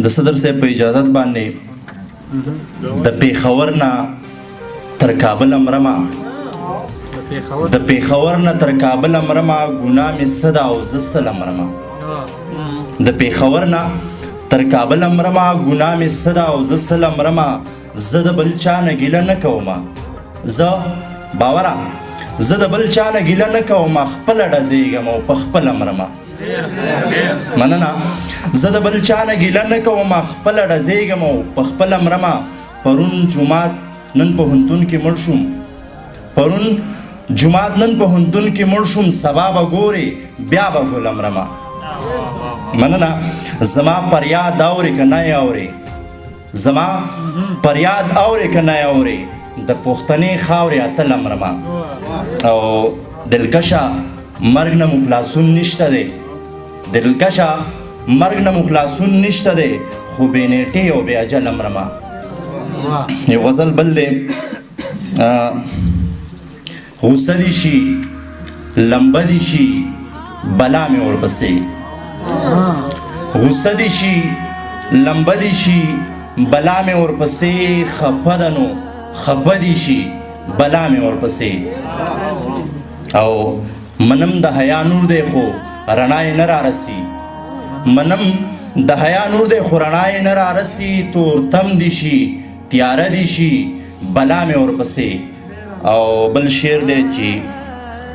د صدر صاحب په اجازت باندې د پیښور نه تر کابل مرمه د پیښور نه تر کابل مرمه ګناه مې څه ده او زه څه مرمه د پیښور نه تر کابل مرمه ګناه مې څه ده او زه څه مرمه زه د بل چا نه ګیله نه کومه زه باوره زه د بل چا نه ګیله نه کومه خپله ډزېږم او په خپله مرمه مننه زه د بل چا نه ګیله نه کوم خپله ډزېږم او په خپله مرمه پرون جومات نن پوهنتون کې مړ شوم پرون جومات نن پوهنتون کې مړ شوم سبا به ګورې بیا به ګله مرمه مننه زما پریاد اورې که نه یې اورې زما پریاد اورې که نه یې اورې د پښتنې خاورې اتله مرمه او دلکشه مرګ نه مو خلاصون نشته دی دلکشه مرګ نه مو خلاصون نشته دی خو بې نیټې او بې اجله مرمه یو غزل بل دی غصه دي شي لمبه دي شي بلا مې ورپسې غصه دي شي لمبه دي شي بلا مې ورپسې خفه ده نو خفه دي شي بلا مې ورپسې او منم د حیا نور دی خو رڼا یې نه رارسي منم د حیا نور دی خو رڼا یې نه رارسي تورتم دي شي تیاره دي شي بلا مې ورپسې او بل شعر دی چې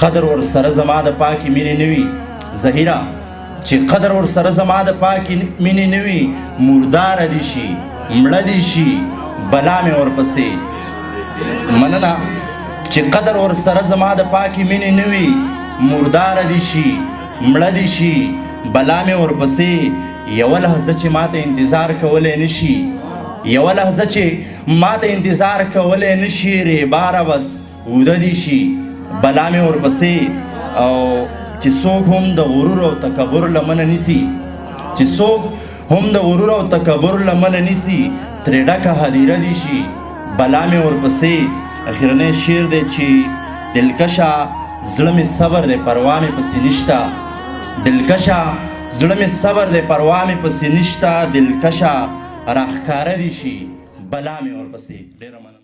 قدر ورسره زما د پاکې مینې نه وي ظهیره چې قدر ورسره زما د پاکې مینې نه وي مرداره دي شي مړه دي شي بلا مې ورپسې مننه چې قدر ورسره زما د پاکې مینې نه وي مرداره دي شي مړه دي شي بلا مې ورپسې یوه لحظه چې ماته انتظار کولی نشي یوه لحظه چې ماته انتظار کولی نشي ریباره بس اوده دي شي بلا مې ورپسې او چې څوک هم د غرور او تکبر لمنه نیسي چې څوک هم د غرور او تکبر لمنه نیسي ترې ډکه هدیره دي شي بلا مې ورپسې اخرنی شعر دی چې دلکشه زړه مې صبر دی پروا مې پسې نشته دلکشه زړه مې صبر دی پروا مې پسې نشته دلکشه راښکاره دي شي بلا مې ورپسې ډېره مننه